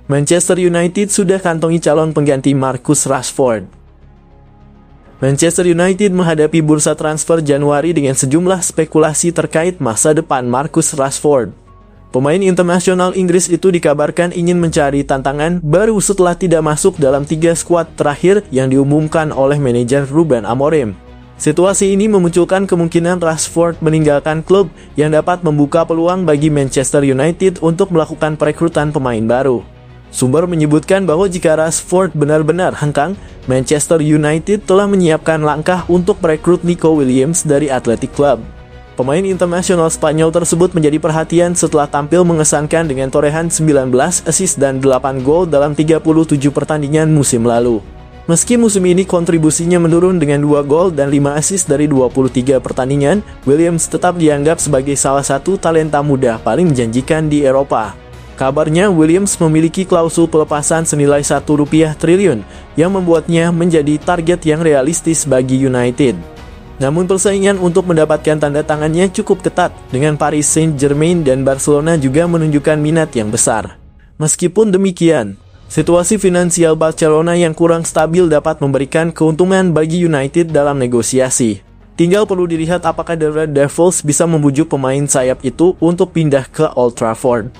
Manchester United sudah kantongi calon pengganti Marcus Rashford. Manchester United menghadapi bursa transfer Januari dengan sejumlah spekulasi terkait masa depan Marcus Rashford. Pemain internasional Inggris itu dikabarkan ingin mencari tantangan baru setelah tidak masuk dalam 3 skuad terakhir yang diumumkan oleh manajer Ruben Amorim. Situasi ini memunculkan kemungkinan Rashford meninggalkan klub yang dapat membuka peluang bagi Manchester United untuk melakukan perekrutan pemain baru. Sumber menyebutkan bahwa jika Rashford benar-benar hengkang, Manchester United telah menyiapkan langkah untuk merekrut Nico Williams dari Athletic Club. Pemain internasional Spanyol tersebut menjadi perhatian setelah tampil mengesankan dengan torehan 19 assist dan 8 gol dalam 37 pertandingan musim lalu. Meski musim ini kontribusinya menurun dengan 2 gol dan 5 assist dari 23 pertandingan, Williams tetap dianggap sebagai salah satu talenta muda paling menjanjikan di Eropa. Kabarnya Williams memiliki klausul pelepasan senilai Rp1 triliun yang membuatnya menjadi target yang realistis bagi United. Namun persaingan untuk mendapatkan tanda tangannya cukup ketat, dengan Paris Saint-Germain dan Barcelona juga menunjukkan minat yang besar. Meskipun demikian, situasi finansial Barcelona yang kurang stabil dapat memberikan keuntungan bagi United dalam negosiasi. Tinggal perlu dilihat apakah The Red Devils bisa membujuk pemain sayap itu untuk pindah ke Old Trafford.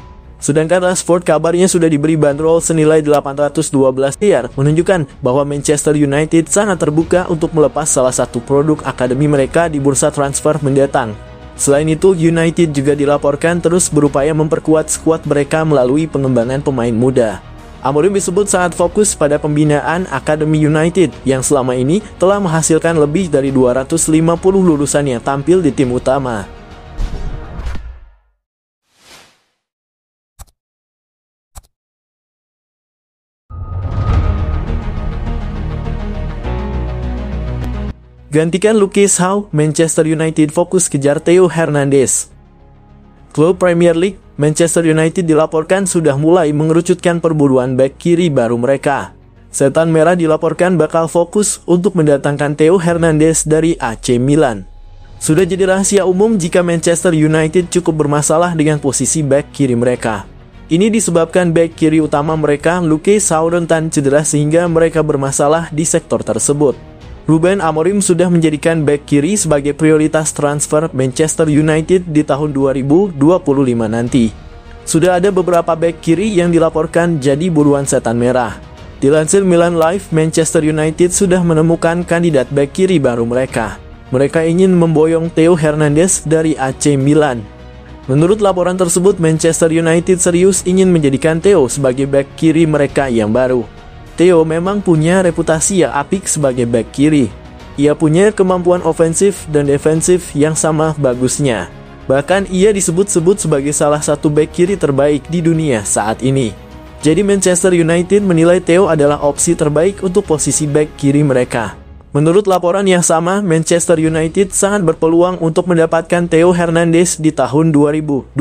Sedangkan Rashford kabarnya sudah diberi bandrol senilai 812 miliar, menunjukkan bahwa Manchester United sangat terbuka untuk melepas salah satu produk akademi mereka di bursa transfer mendatang. Selain itu, United juga dilaporkan terus berupaya memperkuat skuad mereka melalui pengembangan pemain muda. Amorim disebut sangat fokus pada pembinaan Akademi United yang selama ini telah menghasilkan lebih dari 250 lulusan yang tampil di tim utama. Gantikan Lucas Howe, Manchester United fokus kejar Theo Hernandez. Klub Premier League, Manchester United dilaporkan sudah mulai mengerucutkan perburuan bek kiri baru mereka. Setan Merah dilaporkan bakal fokus untuk mendatangkan Theo Hernandez dari AC Milan. Sudah jadi rahasia umum jika Manchester United cukup bermasalah dengan posisi bek kiri mereka. Ini disebabkan bek kiri utama mereka, Lucas Howe, rentan cedera sehingga mereka bermasalah di sektor tersebut. Ruben Amorim sudah menjadikan bek kiri sebagai prioritas transfer Manchester United di tahun 2025 nanti. Sudah ada beberapa bek kiri yang dilaporkan jadi buruan setan merah. Dilansir Milan Live, Manchester United sudah menemukan kandidat bek kiri baru mereka. Mereka ingin memboyong Theo Hernandez dari AC Milan. Menurut laporan tersebut, Manchester United serius ingin menjadikan Theo sebagai bek kiri mereka yang baru. Theo memang punya reputasi yang apik sebagai bek kiri. Ia punya kemampuan ofensif dan defensif yang sama bagusnya. Bahkan ia disebut-sebut sebagai salah satu bek kiri terbaik di dunia saat ini. Jadi Manchester United menilai Theo adalah opsi terbaik untuk posisi bek kiri mereka. Menurut laporan yang sama, Manchester United sangat berpeluang untuk mendapatkan Theo Hernandez di tahun 2025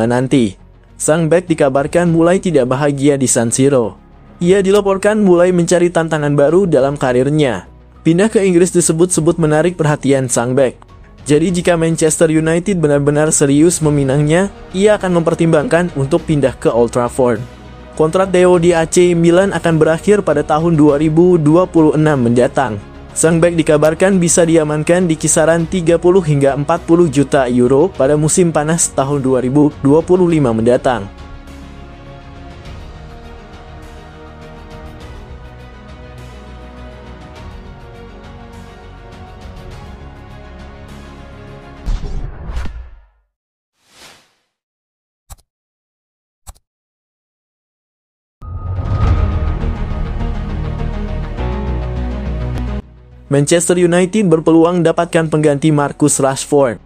nanti. Sang bek dikabarkan mulai tidak bahagia di San Siro. Ia dilaporkan mulai mencari tantangan baru dalam karirnya. Pindah ke Inggris disebut-sebut menarik perhatian sang bek. Jadi jika Manchester United benar-benar serius meminangnya, ia akan mempertimbangkan untuk pindah ke Old Trafford. Kontrak Theo di AC Milan akan berakhir pada tahun 2026 mendatang. Sang bek dikabarkan bisa diamankan di kisaran 30 hingga 40 juta euro pada musim panas tahun 2025 mendatang. Manchester United berpeluang dapatkan pengganti Marcus Rashford.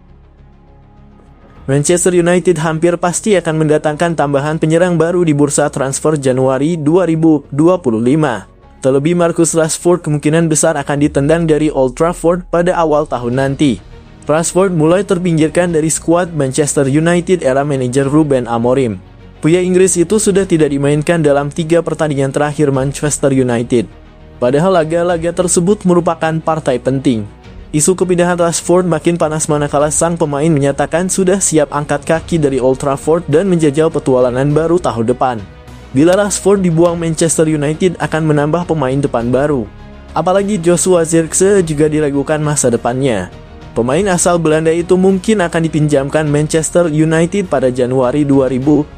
Manchester United hampir pasti akan mendatangkan tambahan penyerang baru di bursa transfer Januari 2025. Terlebih Marcus Rashford kemungkinan besar akan ditendang dari Old Trafford pada awal tahun nanti. Rashford mulai terpinggirkan dari skuad Manchester United era manajer Ruben Amorim. Pria Inggris itu sudah tidak dimainkan dalam 3 pertandingan terakhir Manchester United. Padahal laga-laga tersebut merupakan partai penting. Isu kepindahan Rashford makin panas manakala sang pemain menyatakan sudah siap angkat kaki dari Old Trafford dan menjajal petualangan baru tahun depan. Bila Rashford dibuang, Manchester United akan menambah pemain depan baru. Apalagi Joshua Zirkzee juga diragukan masa depannya. Pemain asal Belanda itu mungkin akan dipinjamkan Manchester United pada Januari 2025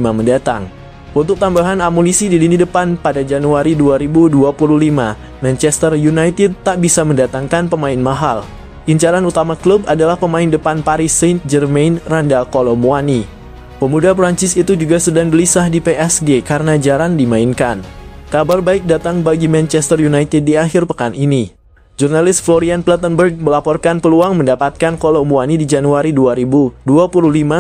mendatang. Untuk tambahan amunisi di lini depan pada Januari 2025, Manchester United tak bisa mendatangkan pemain mahal. Incaran utama klub adalah pemain depan Paris Saint-Germain, Randal Kolo Muani. Pemuda Prancis itu juga sedang gelisah di PSG karena jarang dimainkan. Kabar baik datang bagi Manchester United di akhir pekan ini. Jurnalis Florian Plettenberg melaporkan peluang mendapatkan Kolo Muani di Januari 2025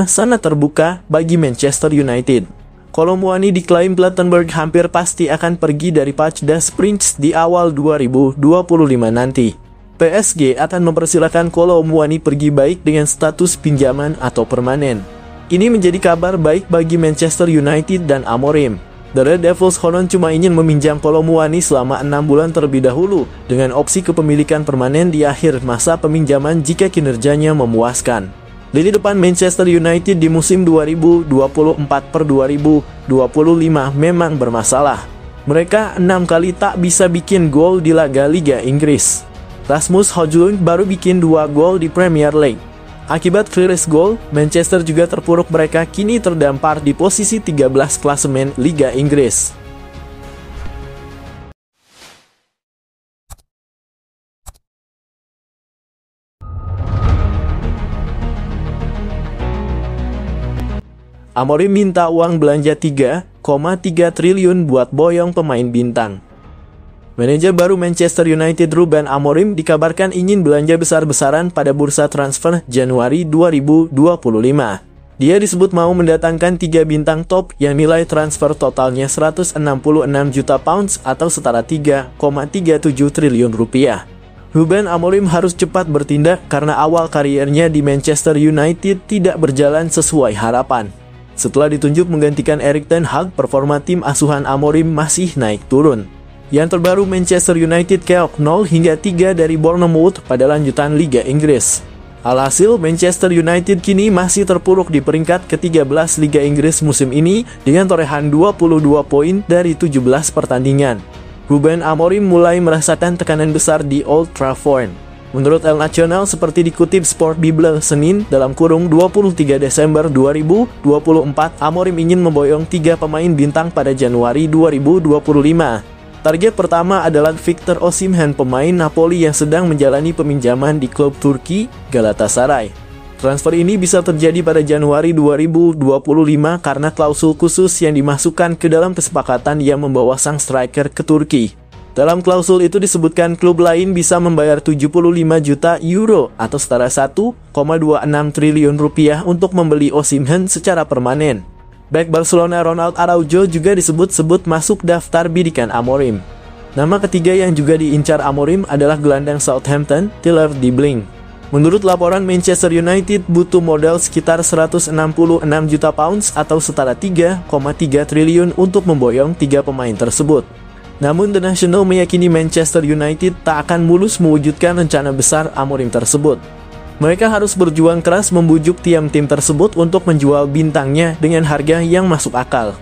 sangat terbuka bagi Manchester United. Kolo Muani diklaim Plettenberg hampir pasti akan pergi dari Parc des Princes di awal 2025 nanti. PSG akan mempersilahkan Kolo Muani pergi baik dengan status pinjaman atau permanen. Ini menjadi kabar baik bagi Manchester United dan Amorim. The Red Devils konon cuma ingin meminjam Kolo Muani selama 6 bulan terlebih dahulu, dengan opsi kepemilikan permanen di akhir masa peminjaman jika kinerjanya memuaskan. Lini depan Manchester United di musim 2024-2025 memang bermasalah. Mereka 6 kali tak bisa bikin gol di laga Liga Inggris. Rasmus Højlund baru bikin 2 gol di Premier League. Akibat first goal, Manchester juga terpuruk, mereka kini terdampar di posisi 13 klasemen Liga Inggris. Amorim minta uang belanja 3,3 triliun buat boyong pemain bintang. Manajer baru Manchester United Ruben Amorim dikabarkan ingin belanja besar-besaran pada bursa transfer Januari 2025. Dia disebut mau mendatangkan 3 bintang top yang nilai transfer totalnya 166 juta pounds atau setara 3,37 triliun rupiah. Ruben Amorim harus cepat bertindak karena awal kariernya di Manchester United tidak berjalan sesuai harapan. Setelah ditunjuk menggantikan Erik ten Hag, performa tim asuhan Amorim masih naik turun. Yang terbaru, Manchester United keok 0 hingga 3 dari Bournemouth pada lanjutan Liga Inggris. Alhasil, Manchester United kini masih terpuruk di peringkat ke-13 Liga Inggris musim ini dengan torehan 22 poin dari 17 pertandingan. Ruben Amorim mulai merasakan tekanan besar di Old Trafford. Menurut El Nacional, seperti dikutip Sport Bible Senin (23 Desember 2024), Amorim ingin memboyong 3 pemain bintang pada Januari 2025. Target pertama adalah Victor Osimhen, pemain Napoli yang sedang menjalani peminjaman di klub Turki Galatasaray. Transfer ini bisa terjadi pada Januari 2025 karena klausul khusus yang dimasukkan ke dalam kesepakatan yang membawa sang striker ke Turki. Dalam klausul itu disebutkan klub lain bisa membayar 75 juta euro atau setara 1,26 triliun rupiah untuk membeli Osimhen secara permanen. Bek Barcelona Ronald Araujo juga disebut-sebut masuk daftar bidikan Amorim. Nama ketiga yang juga diincar Amorim adalah gelandang Southampton, Tyler Dibling. Menurut laporan, Manchester United butuh modal sekitar 166 juta pounds atau setara 3,3 triliun untuk memboyong 3 pemain tersebut. Namun The National meyakini Manchester United tak akan mulus mewujudkan rencana besar Amorim tersebut. Mereka harus berjuang keras membujuk tim-tim tersebut untuk menjual bintangnya dengan harga yang masuk akal.